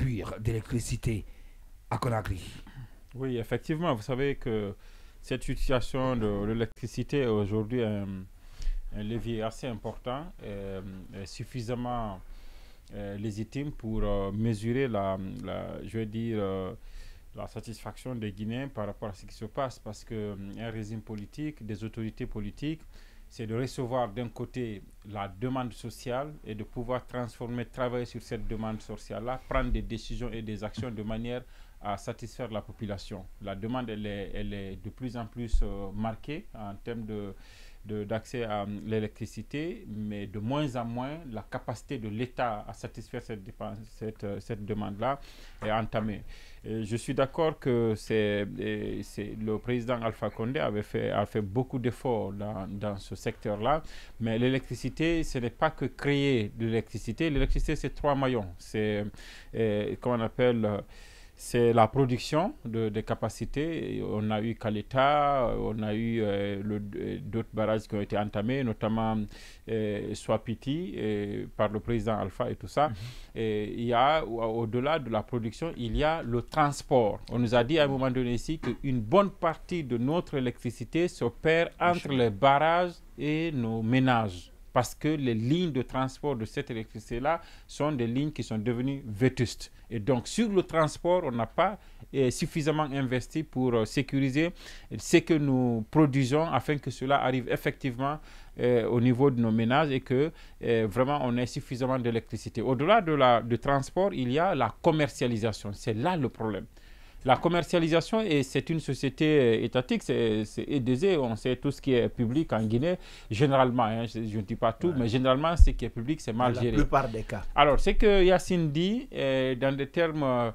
produire d'électricité à Conakry? Oui, effectivement, vous savez que cette situation de l'électricité est aujourd'hui un levier assez important, suffisamment légitime pour mesurer je vais dire, la satisfaction des Guinéens par rapport à ce qui se passe, parce qu'un régime politique, des autorités politiques, c'est de recevoir d'un côté la demande sociale et de pouvoir travailler sur cette demande sociale-là, prendre des décisions et des actions de manière à satisfaire la population. La demande, elle est de plus en plus marquée en termes d'accès à l'électricité, mais de moins en moins, la capacité de l'État à satisfaire cette demande-là est entamée. Et je suis d'accord que le président Alpha Condé a fait beaucoup d'efforts dans ce secteur-là, mais l'électricité, ce n'est pas que créer de l'électricité. L'électricité, c'est 3 maillons. C'est, comment on appelle... c'est la production des capacités. On a eu Caleta, on a eu d'autres barrages qui ont été entamés, notamment Swapiti par le président Alpha et tout ça. Et il y a, au-delà de la production, il y a le transport. On nous a dit à un moment donné ici qu'une bonne partie de notre électricité s'opère entre les barrages et nos ménages, parce que les lignes de transport de cette électricité-là sont des lignes qui sont devenues vétustes. Et donc, sur le transport, on n'a pas suffisamment investi pour sécuriser ce que nous produisons afin que cela arrive effectivement au niveau de nos ménages et que vraiment on ait suffisamment d'électricité. Au-delà du transport, il y a la commercialisation. C'est là le problème. La commercialisation, et c'est une société étatique, c'est EDZ, on sait tout ce qui est public en Guinée, généralement, hein, je ne dis pas tout, mais généralement, ce qui est public, c'est mal géré. La plupart des cas. Alors, ce que Yacine dit, dans des termes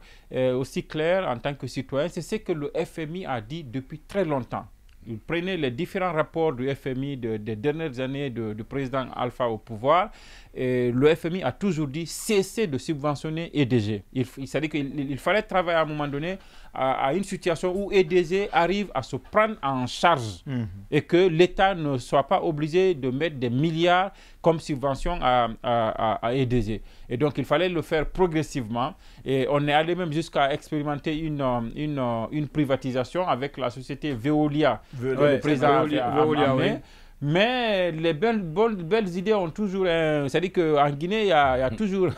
aussi clairs en tant que citoyen, c'est ce que le FMI a dit depuis très longtemps. Vous prenez les différents rapports du FMI des dernières années du président Alpha au pouvoir, et le FMI a toujours dit cesser de subventionner EDG. C'est-à-dire qu'il fallait travailler à un moment donné à une situation où EDG arrive à se prendre en charge et que l'État ne soit pas obligé de mettre des milliards comme subvention à EDG. Et donc il fallait le faire progressivement, et on est allé même jusqu'à expérimenter une privatisation avec la société Veolia. Le président Veolia, oui. Mais les belles idées ont toujours... c'est-à-dire qu'en Guinée, il y a toujours...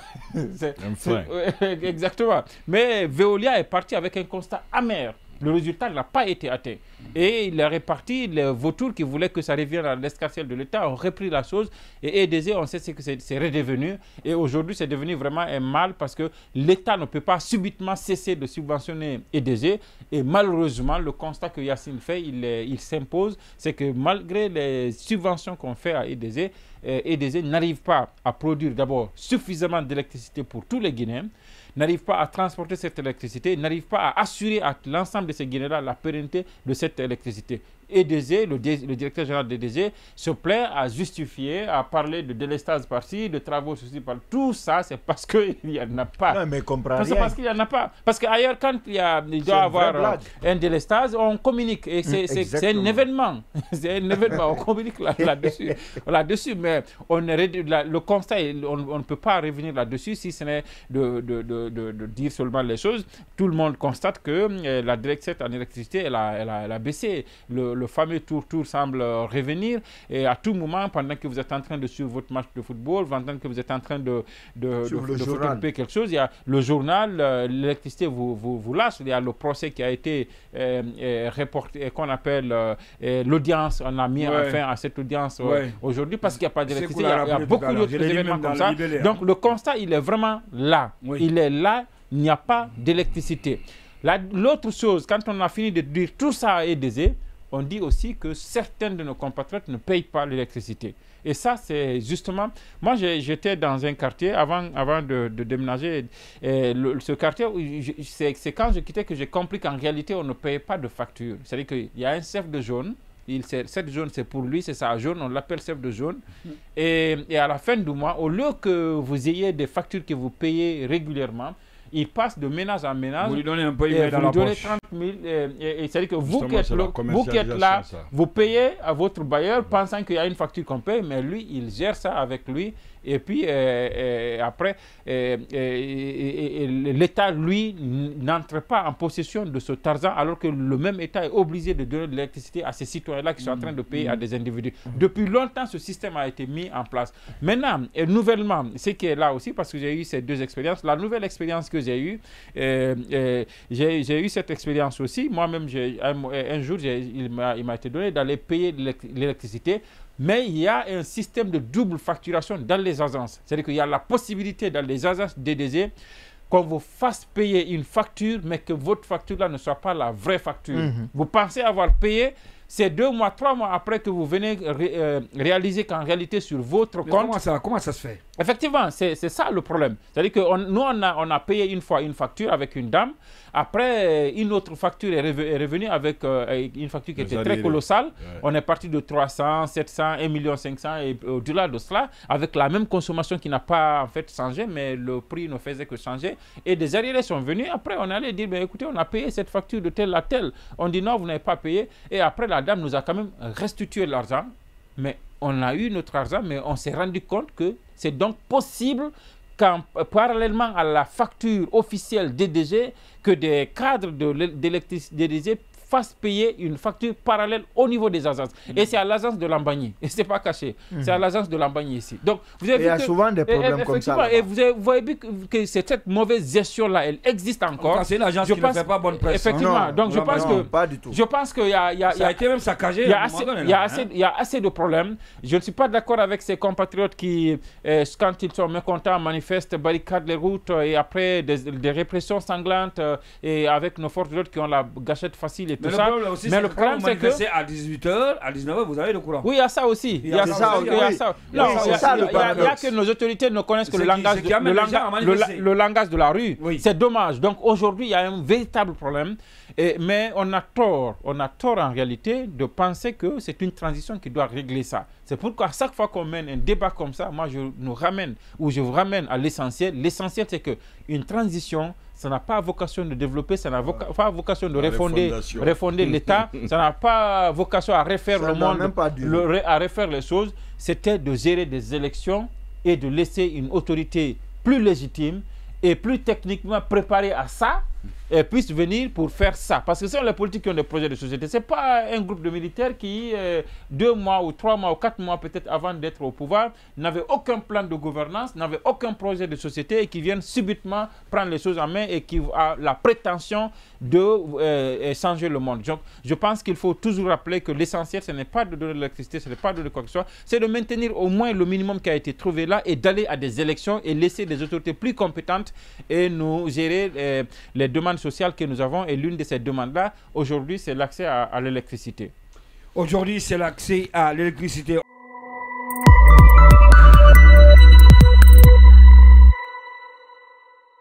exactement. Mais Veolia est parti avec un constat amer. Le résultat n'a pas été atteint. Et il a réparti les vautours qui voulaient que ça revienne à l'escarcelle de l'État, ont repris la chose. Et EDZ, on sait ce que c'est redevenu. Et aujourd'hui, c'est devenu vraiment un mal parce que l'État ne peut pas subitement cesser de subventionner EDZ. Et malheureusement, le constat que Yacine fait, il s'impose, c'est que malgré les subventions qu'on fait à EDZ, EDZ n'arrive pas à produire d'abord suffisamment d'électricité pour tous les Guinéens, n'arrive pas à transporter cette électricité, n'arrive pas à assurer à l'ensemble de ces Guinéens la pérennité de cette électricité. EDZ, le directeur général d'EDZ, se plaît à justifier, à parler de délestage par-ci, de travaux ceci par tout ça, c'est parce qu'il n'y en a pas. Non, mais comprends C'est parce qu'il n'y en a pas. Parce qu'ailleurs, quand il doit y avoir un délestage, on communique. Et c'est un événement. C'est un événement, on communique là-dessus. Mais le constat, on ne peut pas revenir là-dessus si ce n'est de dire seulement les choses. Tout le monde constate que la direction en électricité, elle a baissé. Le fameux tour semble revenir, et à tout moment, pendant que vous êtes en train de suivre votre match de football, pendant que vous êtes en train de photocopie quelque chose, il y a le journal, l'électricité vous lâche. Il y a le procès qui a été reporté, qu'on appelle l'audience. On a mis fin à cette audience aujourd'hui parce qu'il n'y a pas d'électricité. Il y a beaucoup d'autres événements comme ça. Donc le constat, il est vraiment là. Il est là, il n'y a pas d'électricité. L'autre chose, quand on a fini de dire tout ça à EDZ, on dit aussi que certains de nos compatriotes ne payent pas l'électricité. Et ça, c'est justement... Moi, j'étais dans un quartier avant de déménager. Ce quartier, c'est quand je quittais que j'ai compris qu'en réalité, on ne payait pas de facture. C'est-à-dire qu'il y a un chef de zone. Cette zone, c'est pour lui, c'est sa zone. On l'appelle chef de zone. Et à la fin du mois, au lieu que vous ayez des factures que vous payez régulièrement, il passe de ménage en ménage. Vous lui donnez un peu, il et met dans vous la lui donnez poche. 30 000. Et c'est-à-dire que vous Justement, qui êtes là, ça. vous payez à votre bailleur pensant qu'il y a une facture qu'on paye, mais lui, il gère ça avec lui. Et puis, après, l'État, lui, n'entre pas en possession de ce argent, alors que le même État est obligé de donner de l'électricité à ces citoyens-là qui sont en train de payer à des individus. Depuis longtemps, ce système a été mis en place. Maintenant, et nouvellement, ce qui est là aussi, parce que j'ai eu ces deux expériences, la nouvelle expérience que j'ai eue, j'ai eu cette expérience aussi. Moi-même, un jour, il m'a été donné d'aller payer l'électricité. Mais il y a un système de double facturation dans les agences. C'est-à-dire qu'il y a la possibilité dans les agences DDG qu'on vous fasse payer une facture, mais que votre facture-là ne soit pas la vraie facture. Vous pensez avoir payé, c'est 2 mois, 3 mois après que vous venez réaliser qu'en réalité, sur votre compte... Comment ça se fait? Effectivement, c'est ça le problème. C'est-à-dire que nous, on a payé une fois une facture avec une dame. Après, une autre facture est revenue avec une facture qui était très colossale. Ouais. On est parti de 300, 700, 1 500 000 et au-delà de cela, avec la même consommation qui n'a pas en fait changé, mais le prix ne faisait que changer. Et des arriérés sont venus. Après, on allait dire, écoutez, on a payé cette facture de telle à telle. On dit non, vous n'avez pas payé. Et après, la dame nous a quand même restitué l'argent. Mais on a eu notre argent, mais on s'est rendu compte que c'est donc possible parallèlement à la facture officielle DDG, que des cadres d'électricité DDG fassent payer une facture parallèle au niveau des agences. Et c'est à l'agence de Lambagny. Et ce n'est pas caché. C'est à l'agence de Lambagny ici. Donc, vous avez il y a souvent des problèmes comme ça. Et vous voyez que cette mauvaise gestion-là, elle existe encore. C'est une agence qui ne fait pas bonne presse. Effectivement. Donc, je pense que... Pas du tout. Je pense qu'il y a... Ça a été même saccagé. Il y a assez de problèmes. Je ne suis pas d'accord avec ces compatriotes qui, quand ils sont mécontents, manifestent, barricadent les routes et après des répressions sanglantes et avec nos forces de l'ordre qui ont la gâchette facile et tout ça. Mais le problème, c'est que à 18h, à 19h, vous avez le courant. Oui, il y a ça aussi. Il y a ça. Non, il y a que nos autorités ne connaissent que le langage de la rue. C'est dommage. Donc aujourd'hui, il y a un véritable problème. Mais on a tort en réalité de penser que c'est une transition qui doit régler ça. C'est pourquoi à chaque fois qu'on mène un débat comme ça, moi je vous ramène à l'essentiel. L'essentiel, c'est qu'une transition, ça n'a pas vocation de développer, ça n'a pas vocation de refonder l'État, ça n'a pas vocation à refaire le monde, à refaire les choses. C'était de gérer des élections et de laisser une autorité plus légitime et plus techniquement préparée à ça, puisse venir pour faire ça. Parce que ce sont les politiques qui ont des projets de société. Ce n'est pas un groupe de militaires qui, 2 mois ou 3 mois ou 4 mois peut-être avant d'être au pouvoir, n'avait aucun plan de gouvernance, n'avait aucun projet de société et qui viennent subitement prendre les choses en main et qui a la prétention de changer le monde. Donc, je pense qu'il faut toujours rappeler que l'essentiel, ce n'est pas de donner de l'électricité, ce n'est pas de donner quoi que ce soit, c'est de maintenir au moins le minimum qui a été trouvé là et d'aller à des élections et laisser des autorités plus compétentes et nous gérer les demandes sociales que nous avons. Et l'une de ces demandes-là, aujourd'hui, c'est l'accès à l'électricité. Aujourd'hui, c'est l'accès à l'électricité.